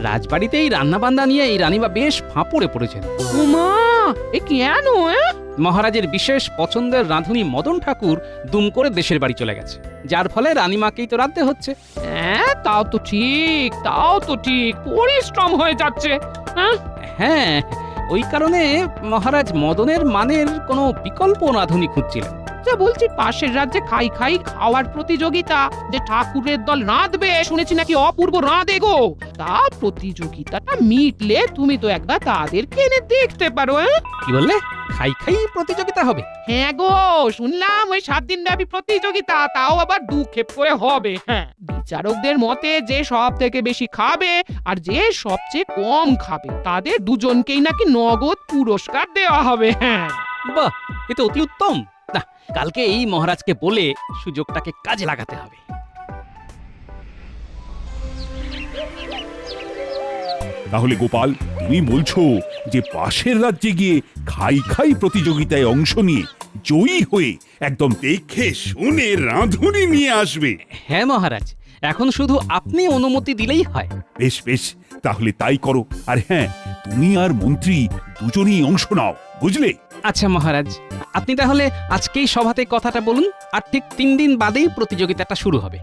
রাজবাড়িতেই রান্নাবান্না নিয়ে এই রানীমা বেশ ফাঁপড়ে পড়েছেন। উমা, এ কেন? মহারাজের বিশেষ পছন্দের রাঁধুনি মদন ঠাকুর দুম করে দেশের বাড়ি চলে গেছে, যার ফলে রানীমাকেই তো রাঁধতে হচ্ছে। হ্যাঁ, তাও তো ঠিক, পরিশ্রম হয়ে যাচ্ছে। হ্যাঁ, ওই কারণে মহারাজ মদনের মানের কোনো বিকল্প রাঁধুনি খুঁজছিলেন। যা বলছি, পাশের রাজ্যে খাওয়ার প্রতিযোগিতা, যে ঠাকুরের দল রাঁধবে, শুনেছি নাকি অপূর্ব রাঁধে গো। তা প্রতিযোগিতাটা মিটলে তুমি তো একবার তাদেরকে এনে দেখতে পারো। কি বললে? খাই প্রতিযোগিতা হবে? হ্যাঁ গো, শুনলাম ওই 7 দিন ব্যাপী প্রতিযোগিতা, তাও আবার 2 ক্ষেপ করে হবে। হ্যাঁ, বিচারকদের মতে যে সব থেকে বেশি খাবে আর যে সবচেয়ে কম খাবে, তাদের দুজনকেই নাকি নগদ পুরস্কার দেওয়া হবে। হ্যাঁ, বাহ, এ তো অতি উত্তম। না, কালকে এই মহারাজকে বলে সুযোগটাকে কাজে লাগাতে হবে। তাহলে গোপাল, তুমি বলছো যে পাশের রাজ্যে গিয়ে খাই প্রতিযোগিতায় অংশ নিয়ে জয়ী হয়ে একদম দেখে শুনে রাঁধুনি নিয়ে আসবে? হ্যাঁ মহারাজ, এখন শুধু আপনি অনুমতি দিলেই হয়। বেশ বেশ, তাহলে তাই করো। আর হ্যাঁ, তুমি আর মন্ত্রী দুজনেই অংশ নাও, বুঝলে? আচ্ছা মহারাজ, আপনি তাহলে আজকেই সভাতে কথাটা বলুন, আর ঠিক 3 দিন বাদেই প্রতিযোগিতাটা শুরু হবে।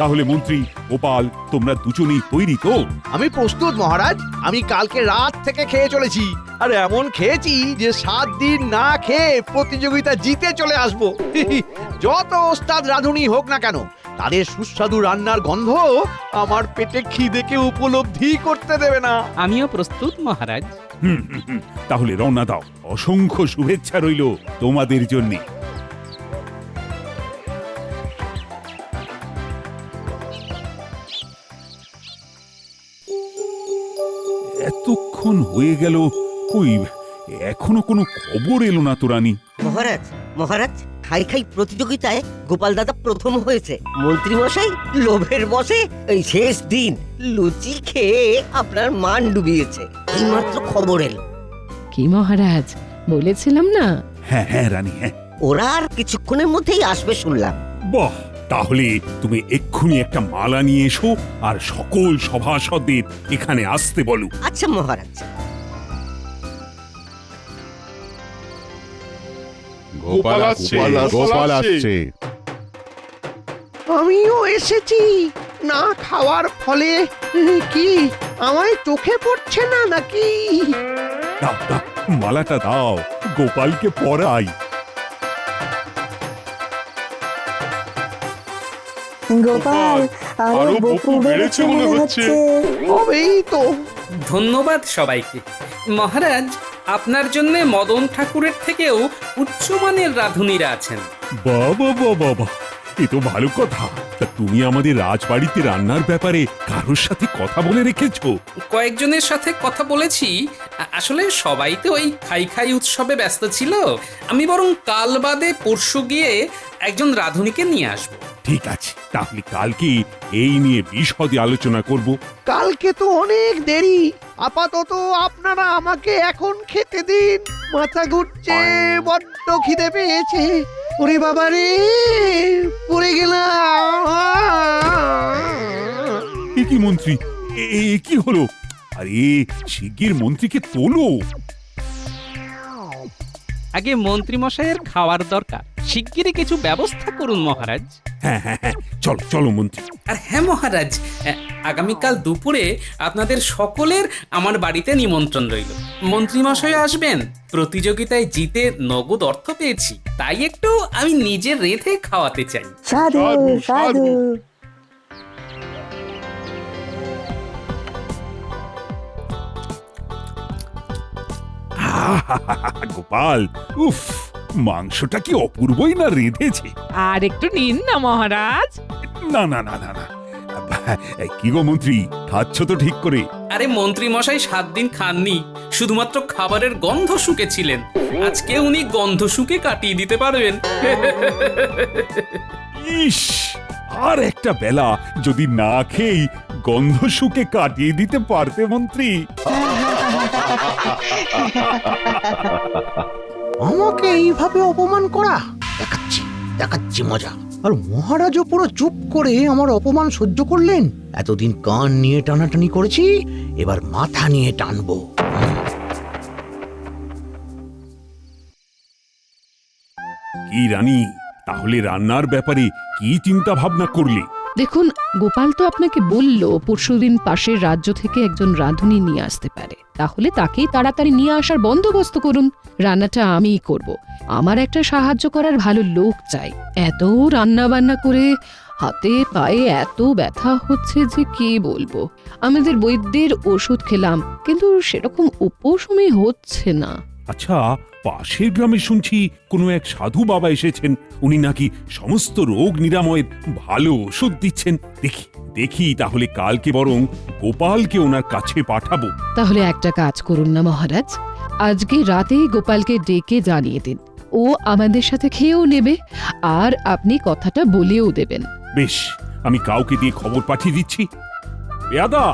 তাহলে মন্ত্রী, গোপাল, তোমরা দুজনেই তৈরি তো? আমি প্রস্তুত মহারাজ। আমি কালকে রাত থেকে খেয়ে চলেছি, আর এমন খেয়েছি যে 7 দিন না খেয়ে প্রতিযোগিতা জিতে চলে আসবো। যত ওস্তাদ রাঁধুনি হোক না কেন, তাদের সুস্বাদু রান্নার গন্ধ আমার পেটে খিদেকে উপলব্ধি করতে দেবে না। আমিও প্রস্তুত মহারাজ। তাহলে রওনা দাও। অসংখ্য শুভেচ্ছা রইল তোমাদের জন্য। এতক্ষণ হয়ে গেল, কই এখনো কোনো খবর এলো না তো রানী? মহারাজ, খাই প্রতিযোগিতায় গোপাল দাদা প্রথম হয়েছে। মন্ত্রী মশাই লোভের বশে এই শেষ দিন লুচি খেয়ে আপনার মান ডুবিয়েছে। এইমাত্র খবর এলো। কি মহারাজ, বলেছিলাম না? হ্যাঁ রানী, হ্যাঁ। ওরা আর কিছুক্ষণের মধ্যেই আসবে শুনলাম। বাহ, তাহলে তুমি এক্ষুনি একটা মালা নিয়ে এসো আর সকল সভাসদদের এখানে আসতে বলো। আচ্ছা মহারাজ। গোপাল আসছে। আমিও এসেছি। না খাওয়ার ফলে কি আমায় চোখে পড়ছে না নাকি? দাও, মালাটা দাও, গোপালকে পরাই। গোপাল, আরো বকু বেড়েছে মনে হচ্ছে। হবেই তো। ধন্যবাদ সবাইকে। মহারাজ, আপনার জন্য মদন ঠাকুরের থেকেও উচ্চমানের রাঁধুনিরা আছেন। বাবা, এ তো ভালো কথা। তা তুমি আমাদের রাজবাড়িতে রান্নার ব্যাপারে কারোর সাথে কথা বলে রেখেছো? কয়েকজনের সাথে কথা বলেছি। আসলে সবাই তো ওই খাই উৎসবে ব্যস্ত ছিল। আমি বরং কাল বাদে পরশু গিয়ে একজন রাঁধুনিকে নিয়ে আসবো। ঠিক আছে, তাহলে কালকে এই নিয়ে বিশদে আলোচনা করব। কালকে তো অনেক দেরি। আপাতত আপনারা আমাকে এখন খেতে দিন। মাথা ঘুরছে, বড্ড খিদে পেয়েছে। ওরে বাবা রে, পড়ে গেলাম। এ কি মন্ত্রী, এ কি হলো? আরে শিগগির মন্ত্রীকে তোলো। আগে মন্ত্রী মশাইয়ের খাওয়ার দরকার, শিগগিরই কিছু ব্যবস্থা করুন মহারাজ। হ্যাঁ, চলো মন্ত্রী। আর হ্যাঁ মহারাজ, আগামীকাল দুপুরে আপনাদের সকলের আমার বাড়িতে নিমন্ত্রণ রইল। মন্ত্রী মশাই আসবেন। প্রতিযোগিতায় জিতে নগদ অর্থ পেয়েছি, তাই একটু আমি নিজে রেঁধে খাওয়াতে চাই। সাধু সাধু। গোপাল, উফ, মাংসটা কি অপূর্বই না রেঁধেছে। আর একটু নিন না মহারাজ। না, কি গো মন্ত্রী, খাচ্ছ তো ঠিক করে? আরে মন্ত্রী মশাই 7 দিন খাননি, শুধুমাত্র খাবারের গন্ধ শুকেছিলেন। আজকে উনি গন্ধ শুকে কাটিয়ে দিতে পারবেন। ইস, আর একটা বেলা যদি না খেয়েই গন্ধ শুকে কাটিয়ে দিতে পারতে মন্ত্রী। আমাকে এইভাবে অপমান করা? দেখাচ্ছি মজা। আর মহারাজও পুরো চুপ করে আমার অপমান সহ্য করলেন। এতদিন কান নিয়ে টানাটানি করেছি, এবার মাথা নিয়ে টানবো। কি রানী, তাহলে রান্নার ব্যাপারে কি চিন্তা ভাবনা করলে? দেখুন, গোপাল তো আপনাকে বলল পরশুদিন পাশের রাজ্য থেকে একজন রাঁধুনি নিয়ে আসতে পারে, তাহলে তাকেই তাড়াতাড়ি নিয়ে আসার বন্দোবস্ত করুন। রান্নাটা আমিই করব। আমার একটা সাহায্য করার ভালো লোক চাই। এত রান্না বান্না করে হাতে পায়ে এত ব্যথা হচ্ছে যে কি বলবো। আমাদের বৈদ্যের ওষুধ খেলাম, কিন্তু সেরকম উপশমই হচ্ছে না। আচ্ছা, পাশের গ্রামে শুনছি কোনো এক সাধু বাবা এসেছেন, উনি নাকি সমস্ত রোগ নিরাময়ের ভালো ওষুধ দিচ্ছেন। দেখি দেখি তাহলে কালকে বরং গোপালকে ওনার কাছে পাঠাবো। তাহলে একটা কাজ করুন না মহারাজ, আজকে রাতেই গোপালকে ডেকে জানিয়ে দিন। ও আমাদের সাথে খেয়েও নেবে, আর আপনি কথাটা বলেও দেবেন। বেশ, আমি কাউকে দিয়ে খবর পাঠিয়ে দিচ্ছি। পেয়াদা,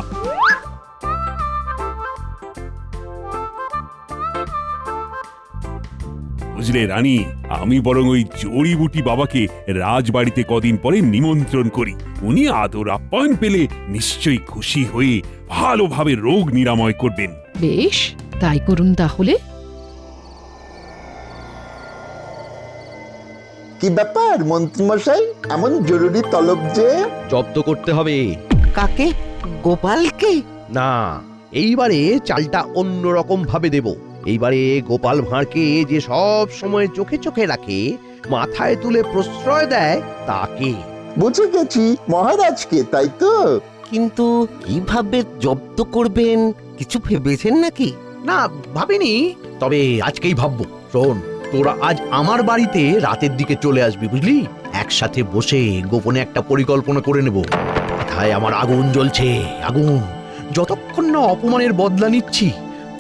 বুঝলে রানী, আমি বরং ওই জড়িবুটি বাবাকে রাজবাড়িতে কদিন পরে নিমন্ত্রণ করি। উনি আদর আপ্যায়ন পেলে নিশ্চয়ই খুশি হয়ে ভালোভাবে রোগ নিরাময় করবেন। বেশ, তাই করুন তাহলে। কি ব্যাপার মন্ত্রীমশাই, এমন জরুরি তলব যে? জব্দ করতে হবে। কাকে? গোপালকে? না, এইবারে চালটা অন্যরকম ভাবে দেব। এইবারে গোপাল ভাঁড়কে যে সব সময় চোখে চোখে রাখে, মাথায় তুলে প্রশ্রয় দেয়, তাকে। বুঝে গেছি, মহারাজকে, তাই তো? কিন্তু কিভাবে জব্দ করবেন কিছু ভেবেছেন নাকি? না, ভাবিনি, তবে আজকেই ভাববো। শোন, তোরা আজ আমার বাড়িতে রাতের দিকে চলে আসবি, বুঝলি? একসাথে বসে গোপনে একটা পরিকল্পনা করে নেব। মাথায় আমার আগুন জ্বলছে, আগুন। যতক্ষণ না অপমানের বদলা নিচ্ছি,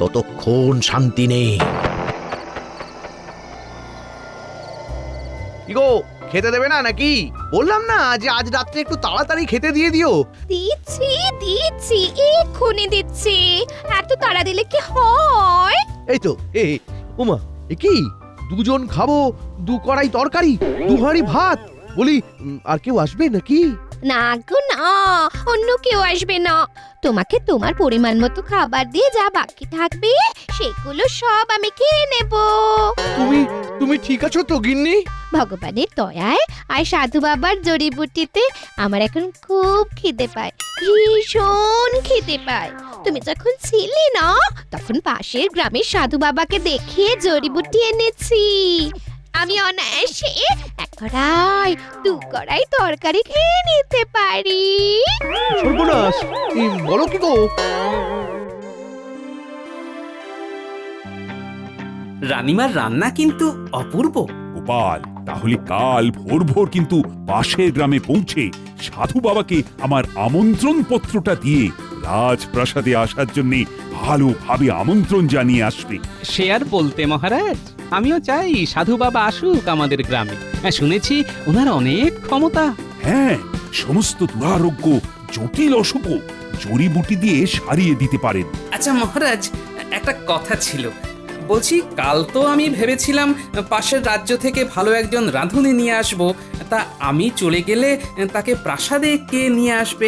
ততক্ষণ শান্তি নেই। কি গো, খেতে দেবে না নাকি? বললাম না যে আজ রাত্রে একটু তাড়াতাড়ি খেতে দিয়ে দিও। দিচ্ছি দিচ্ছি, এক্ষুনি দিচ্ছি। এত তাড়া দিলে কি হয়? এই তো, উমা, এ কি? দুজন খাবো, 2 কড়াই তরকারি, 2 হাঁড়ি ভাত। বলি, আর কেউ আসবে নাকি? না গো না, অন্য কেউ আসবে না। তোমাকে তোমার পরিমাণ মতো খাবার দিয়ে যা বাকি থাকবে সেগুলো সব আমি খেয়ে নেব। তুমি ঠিক আছো তো গিন্নি? ভগবানের দয়ায় আর সাধু বাবার জড়িবুটিতে আমার এখন খুব খিদে পায়, ভীষণ খিদে পায়। তুমি যখন ছিলে না, তখন পাশের গ্রামের সাধু বাবাকে দেখিয়ে জড়িবুটি এনেছি। আমি অনায়াসে 1 কড়াই 2 কড়াই তরকারি খেয়ে নিতে পারি। সর্বনাশ, বলো কি গো? রানীমার রান্না কিন্তু অপূর্ব। গোপাল, তাহলে কাল ভোর ভোর কিন্তু পাশের গ্রামে পৌঁছে সাধু বাবাকে আমার আমন্ত্রণ পত্রটা দিয়ে রাজপ্রাসাদে আসার জন্য ভালোভাবে আমন্ত্রণ জানিয়ে আসবে। সে আর বলতে মহারাজ, আমিও চাই সাধু বাবা আসুক আমাদের গ্রামে। শুনেছি ওনার অনেক ক্ষমতা। হ্যাঁ, সমস্ত দুরারোগ্য জটিল অসুখ জড়িবুটি দিয়ে সারিয়ে দিতে পারেন। আচ্ছা মহারাজ, একটা কথা ছিল। বলছি, কাল তো আমি ভেবেছিলাম পাশের রাজ্য থেকে ভালো একজন রাঁধুনি নিয়ে আসব। তা আমি চলে গেলে তাকে প্রাসাদে কে নিয়ে আসবে?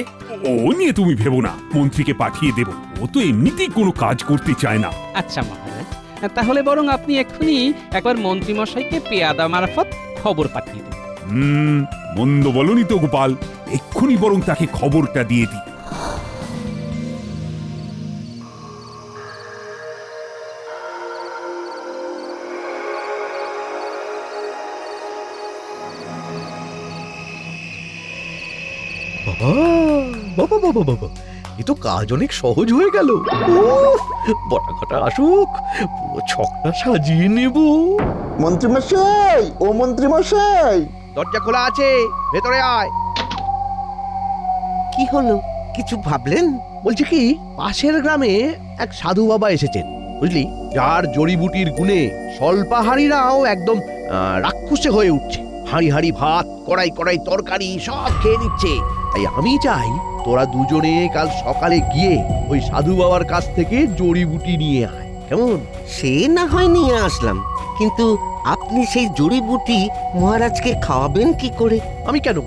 ও নিয়ে তুমি ভেবো না, মন্ত্রীকে পাঠিয়ে দেব। ও তো এমনিতেই কোনো কাজ করতে চায় না। আচ্ছা মহারাজ, তাহলে বরং আপনি এক্ষুনি একবার মন্ত্রীমশাইকে পেয়াদা মারফত খবর পাঠিয়ে দিন। মন্দ বলনি তো গোপাল, এক্ষুনি বরং তাকে খবরটা দিয়ে দিই। বাবা বাবা বাবা বাবা, এ তো কাজ অনেক সহজ হয়ে গেল। উফ, বটাঘটা আসুক, পুরো ছকটা সাজিয়ে নেব। মন্ত্রীমশাই, ও মন্ত্রীমশাই! দরজা খোলা আছে, ভেতরে আয়। কি হলো, কিছু ভাবলেন? বলছি কি, পাশের গ্রামে এক সাধু বাবা এসেছেন, বুঝলি? যার জড়িবুটির গুণে স্বল্পাহারীরাও একদম রাক্ষসে হয়ে উঠছে। হাঁড়ি হাঁড়ি ভাত, কড়াই কড়াই তরকারি সব খেয়ে নিচ্ছে। তাই আমি চাই তোরা দুজনে কাল সকালে গিয়ে ওই সাধু বাবার কাছ থেকে জড়িবুটি নিয়ে আয়। কেমন? সে না হয় নিয়ে আসলাম, কিন্তু আপনি সেই জড়িবুটি মহারাজকে খাওয়াবেন কি করে? আমি কেন?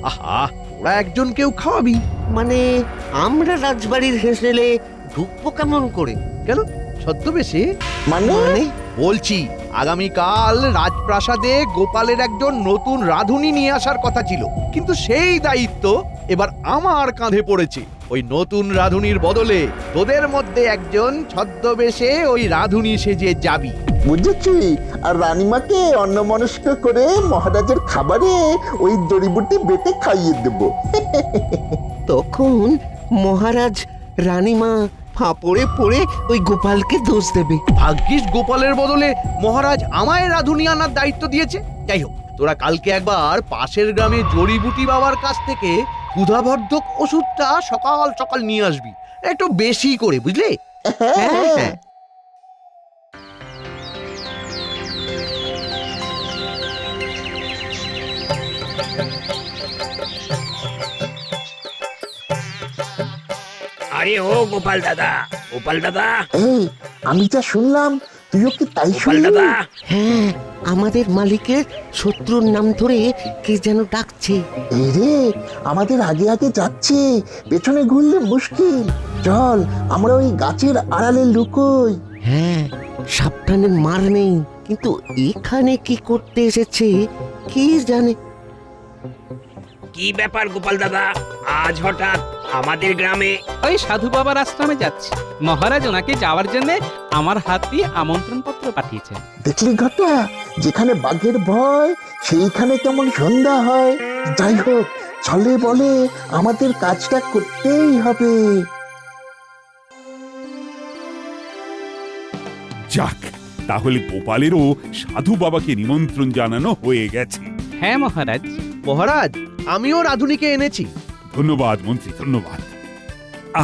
আহা, ওরা একজন কেউ খাওয়াবি। মানে আমরা রাজবাড়ির হেসেলে ঢুকবো কেমন করে? কেন? ছদ্মবেশে? মানে মানে বলছি, আগামীকাল রাজপ্রাসাদে গোপালের একজন নতুন রাঁধুনি নিয়ে আসার কথা ছিল, কিন্তু সেই দায়িত্ব এবার আমার কাঁধে পড়েছে। ওই নতুন রাঁধুনির বদলে তোদের মধ্যে একজন ছদ্মবেশে ওই রাঁধুনি সেজে যাবি। বুঝেছি। আর রানীমাকে অন্যমনস্ক করে মহারাজের খাবারে ওই জড়িবুটি বেটে খাইয়ে দেব। তখন মহারাজ রানীমা ফাঁপড়ে পড়ে ওই গোপালকে দোষ দেবে। ভাগ্যিস গোপালের বদলে মহারাজ আমায় রাঁধুনি আনার দায়িত্ব দিয়েছে। যাই হোক, তোরা কালকে একবার পাশের গ্রামে জড়িবুটি বাবার কাছ থেকে ক্ষুধাবর্ধক ওষুধটা সকাল সকাল নিয়ে আসবি, একটু বেশি করে, বুঝলে? হ্যাঁ। আরে ও গোপাল দাদা, গোপাল দাদা, এই, আমি যা শুনলাম তুইও কি তাই গোপাল শুনলি? দাদা। হ্যাঁ, আমাদের মালিকের শত্রুর নাম ধরে কে যেন ডাকছে। এই রে, আমাদের আগে আগে যাচ্ছে, পেছনে ঘুরলে মুশকিল। চল, আমরা ওই গাছের আড়ালে লুকোই। হ্যাঁ, সাবধানে মার নেই, কিন্তু এখানে কি করতে এসেছে কি জানে। কি ব্যাপার গোপাল দাদা, আজ হঠাৎ আমাদের গ্রামে? ওই সাধু বাবার আশ্রমে যাচ্ছি। মহারাজ ওনাকে যাওয়ার জন্য আমার হাত দিয়ে আমন্ত্রণ পত্র পাঠিয়েছেন। দেখলি ঘটা, যেখানে বাঘের ভয় সেইখানে কেমন সন্ধ্যা হয়। যাই হোক, চলে বলে আমাদের কাজটা করতেই হবে। যাক, তাহলে গোপালেরও সাধু বাবাকে নিমন্ত্রণ জানানো হয়ে গেছে। হ্যাঁ মহারাজ। মহারাজ, আমিও রাঁধুনিকে এনেছি। ধন্যবাদ মন্ত্রী, ধন্যবাদ।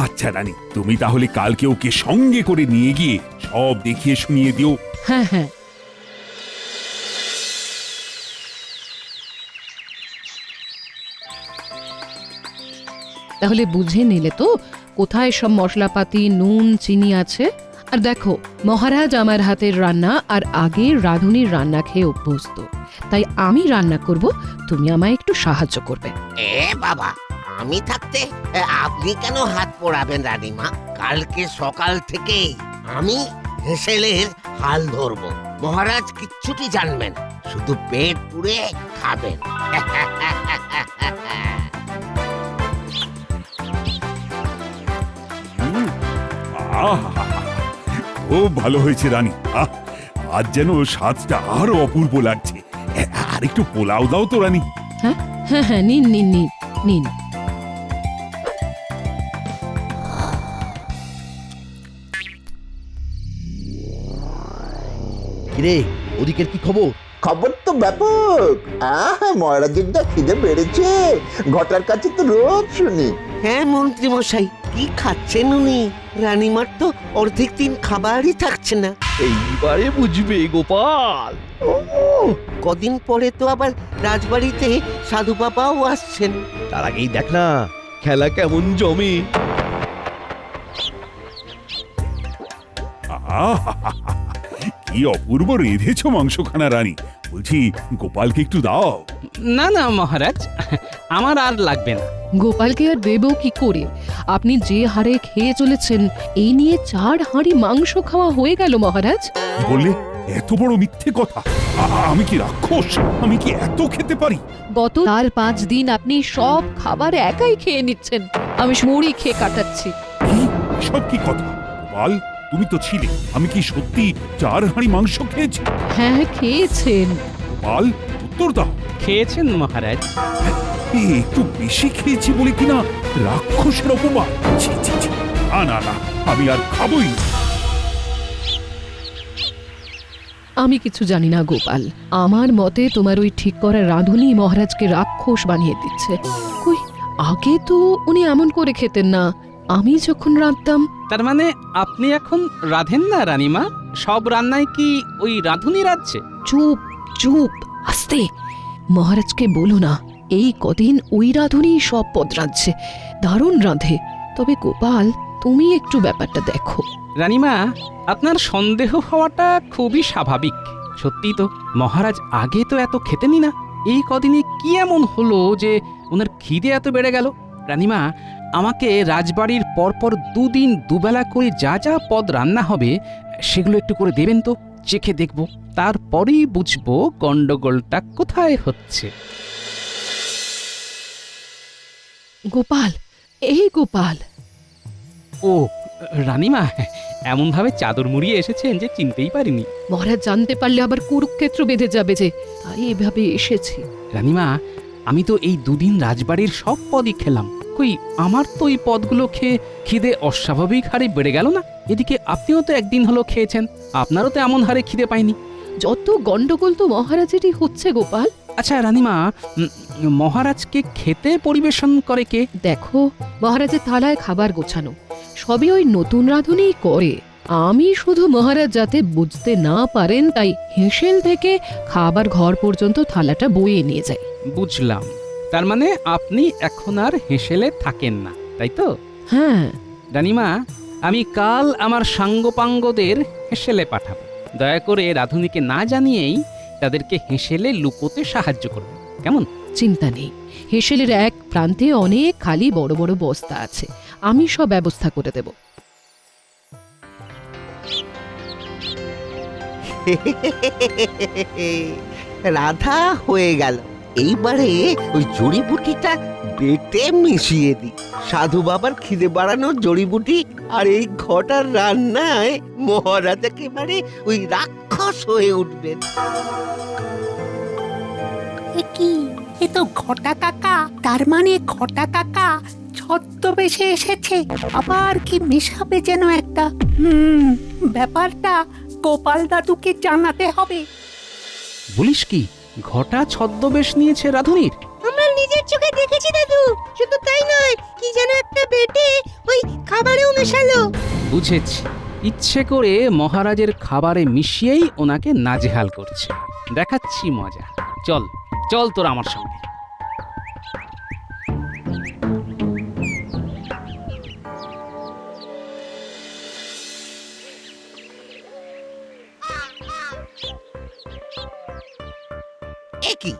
আচ্ছা রানী, তুমি তাহলে কালকে ওকে সঙ্গে করে নিয়ে গিয়ে সব দেখিয়ে শুনিয়ে দিও। হ্যাঁ হ্যাঁ, তাহলে বুঝে নিলে তো কোথায় সব মশলাপাতি, নুন, চিনি আছে। আর দেখো, মহারাজ আমার হাতের রান্না আর আগে রাঁধুনির রান্না খেয়ে অভ্যস্ত, তাই আমি রান্না করব, তুমি আমায় একটু সাহায্য করবে। এ বাবা, আমি থাকতে আপনি কেন হাত পোড়াবেন রানীমা? কালকে সকাল থেকে আমি হেসেলের হাল ধরবো। মহারাজ কিচ্ছুটি জানবেন, শুধু পেট পুড়ে খাবেন। আহা, খুব ভালো হয়েছে রানী। আজ যেন স্বাদটা আরো অপূর্ব লাগছে। আর একটু পোলাও দাও তো রানী। হ্যাঁ হ্যাঁ হ্যাঁ, নিন নিন নিন নিন। কিরে, ওদিকের কি খবর? খবর তো ব্যাপক। মহারাজের যা খিদে বেড়েছে, ঘটার কাছে তো রোজ শুনি। হ্যাঁ মন্ত্রী মশাই, কি খাচ্ছেন উনি? রানীমার তো অর্ধেক দিন খাবারই থাকছে না। এইবারে বুঝবে গোপাল। ও, কদিন পরে তো আবার রাজবাড়িতে সাধু বাবাও আসছেন। তার আগেই দেখ না খেলা কেমন জমে। আহা, কি অপূর্ব রেঁধেছো মাংসখানা রানী। বলছি, গোপালকে একটু দাও। না না মহারাজ, আমার আর লাগবে না। গোপালকে আর দেবো কি করে? আপনি যে হারে খেয়ে চলেছেন, এই নিয়ে 4 হাঁড়ি মাংস খাওয়া হয়ে গেল মহারাজ। কি বললে? এত বড় মিথ্যে কথা! আমি কি রাক্ষস? আমি কি এত খেতে পারি? গত 4-5 দিন আপনি সব খাবার একাই খেয়ে নিচ্ছেন, আমি মুড়ি খেয়ে কাটাচ্ছি। কি সব কি কথা? গোপাল, তুমি তো ছিলে। আমি কি সত্যি 4 হাঁড়ি মাংস খেয়েছি? হ্যাঁ খেয়েছেন। গোপাল, উত্তর দাও। খেয়েছেন মহারাজ। একটু বেশি খেয়েছি বলে কিনা রাক্ষসের অপমান। ছি ছি ছি, না না, আমি আর খাবই না। আমি কিছু জানি না গোপাল, আমার মতে তোমার ওই ঠিক করা রাঁধুনি মহারাজকে রাক্ষস বানিয়ে দিচ্ছে। কই, আগে তো উনি এমন করে খেতেন না, আমি যখন রাঁধতাম। তার মানে আপনি এখন রাঁধেন না রানীমা? সব রান্নায় কি ওই রাঁধুনি রাঁধছে? চুপ চুপ, আস্তে। মহারাজকে বলো না, এই কদিন ওই রাঁধুনি সব পদ রাঁধছে, দারুণ রাঁধে। তবে গোপাল, তুমি একটু ব্যাপারটা দেখো। রানীমা, আপনার সন্দেহ হওয়াটা খুবই স্বাভাবিক। সত্যি তো, মহারাজ আগে তো এত খেতেনই না। এই কদিনে কি এমন হলো যে ওনার খিদে এত বেড়ে গেল? রানীমা, আমাকে রাজবাড়ির পরপর দুদিন দুবেলা করে যা যা পদ রান্না হবে সেগুলো একটু করে দেবেন তো, চেখে দেখব, তারপরেই বুঝবো গন্ডগোলটা কোথায় হচ্ছে। গোপাল, এই গোপাল। ও রানীমা, এমনভাবে চাদর মুড়িয়ে এসেছেন যে চিনতেই পারিনি। মহারাজ জানতে পারলে আবার কুরুক্ষেত্র বেঁধে যাবে যে, তাই এভাবে এসেছি। রানীমা, আমি তো এই দুদিন রাজবাড়ির সব পদই খেলাম, কই আমার তো এই পদগুলো খেয়ে খিদে অস্বাভাবিক হারে বেড়ে গেল না? এদিকে আপনিও তো একদিন হলো খেয়েছেন, আপনারও তো এমন হারে খিদে পায়নি। যত গন্ডগোল তো মহারাজেরই হচ্ছে গোপাল। আচ্ছা রানীমা, মহারাজকে খেতে পরিবেশন করে কে? দেখো, মহারাজের থালায় খাবার গোছানো সবই ওই নতুন রাঁধুনিই করে। আমি শুধু মহারাজ যাতে বুঝতে না পারেন তাই হেঁসেল থেকে খাবার ঘর পর্যন্ত থালাটা বয়ে নিয়ে যাই। বুঝলাম, তার মানে আপনি এখন আর হেঁসেলে থাকেন না, তাই তো? হ্যাঁ। রানীমা, আমি কাল আমার সাঙ্গপাঙ্গদের হেঁসেলে পাঠাবো। দয়া করে রাঁধুনিকে না জানিয়েই তাদেরকে হেঁসেলে লুকোতে সাহায্য করবে, কেমন? চিন্তা নেই, হেঁসেলের এক প্রান্তে অনেক খালি বড় বড় বস্তা আছে, আমি সব ব্যবস্থা করে দেব। রাধা হয়ে গেল। এইবারে ওই জড়িবুটিটা বেটে মিশিয়ে দিই। সাধু বাবার খিদে বাড়ানোর জড়িবুটি আর এই ঘটার রান্নায় মহারাজ একেবারে ওই রাক্ষস হয়ে উঠবেন। কি, এ তো ঘটা কাকা। তার মানে ঘটা কাকা ছদ্মবেশে এসেছে, আবার কি মেশাবে যেন একটা। ব্যাপারটা গোপাল দাদুকে জানাতে হবে। বলিস কি, ঘটা ছদ্মবেশ নিয়েছে রাঁধুনির? আমরা নিজের চোখে দেখেছি দাদু। শুধু তাই নয়, কি যেন একটা বেটে ওই খাবারেও মেশালো। বুঝেছি, ইচ্ছে করে মহারাজের খাবারে মিশিয়েই ওনাকে নাজেহাল করছে। দেখাচ্ছি মজা, চল চল তোরা আমার সঙ্গে। কি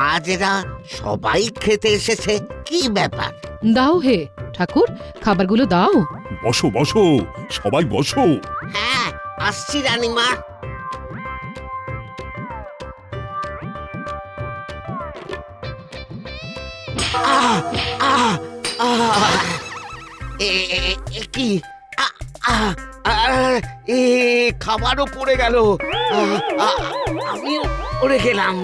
আজ এরা সবাই খেতে এসেছে, কি ব্যাপার? দাও হে ঠাকুর, খাবারগুলো দাও। বসো বসো, সবাই বসো। হ্যাঁ, আসছি রানীমা। আহ, আহ, আহ, কি খাবারও পড়ে গেল, আমিও পড়ে গেলাম।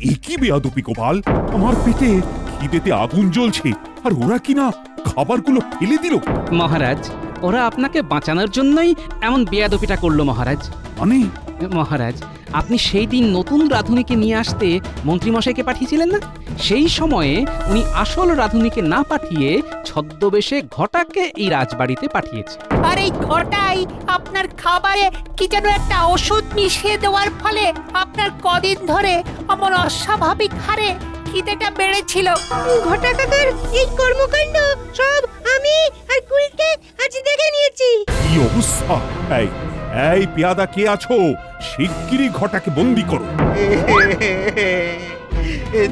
এ কি বেয়াদপি গোপাল, আমার পেটে খিদেতে আগুন জ্বলছে আর ওরা কিনা খাবারগুলো ফেলে দিল। মহারাজ, ওরা আপনাকে বাঁচানোর জন্যই এমন বেয়াদপিটা করলো মহারাজ। মানে? মহারাজ, আপনি সেই দিন নতুন রাঁধুনিকে নিয়ে আসতে মন্ত্রীমশাইকে পাঠিয়েছিলেন না? সেই সময়ে উনি আসল রাঁধুনিকে না পাঠিয়ে ছদ্মবেশে ঘটাকে এই রাজবাড়িতে পাঠিয়েছে। আর এই ঘটাই আপনার খাবারে কি যেন একটা ওষুধ মিশিয়ে দেওয়ার ফলে আপনার কদিন ধরে অমন অস্বাভাবিক হারে খিদেটা বেড়েছিল। ঘটা কাকার এই কর্মকাণ্ড সব আমি আর কুলকে আজ দেখে নিয়েছি। কি অবস্থা! এই এই পেয়াদা কে আছো, শিগগিরই ঘটাকে বন্দি করো।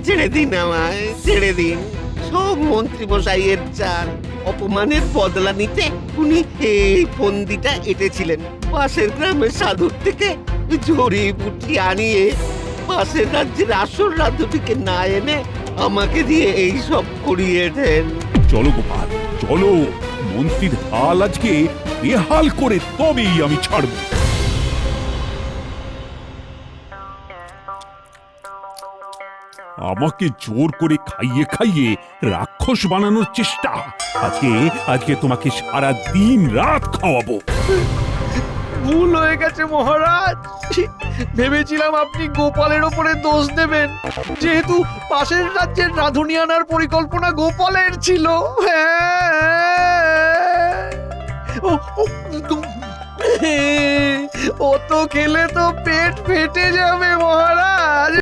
ছেড়ে দিন আমায়, ছেড়ে দিন। সব মন্ত্রী মশাইয়ের চাল। অপমানের বদলা নিতে উনি এই ফন্দিটা এঁটেছিলেন। পাশের গ্রামের সাধুর থেকে জড়িবুটি আনিয়ে পাশের রাজ্যের আসল রাধুটিকে না এনে আমাকে দিয়ে এই সব করিয়েছেন। চলো গোপাল, চলো, মন্ত্রীর হাল আজকে বেহাল করে তবেই আমি ছাড়ব। আমাকে জোর করে খাইয়ে খাইয়ে রাক্ষস বানানোর চেষ্টা। আজকে আজকে তোমাকে সারা দিন রাত খাওয়াবো। ভুল হয়ে গেছে মহারাজ। ভেবেছিলাম আপনি গোপালের ওপরে দোষ দেবেন, যেহেতু পাশের রাজ্যের রাঁধুনি আনার পরিকল্পনা গোপালের ছিল। অত খেলে তো পেট ফেটে যাবে মহারাজ।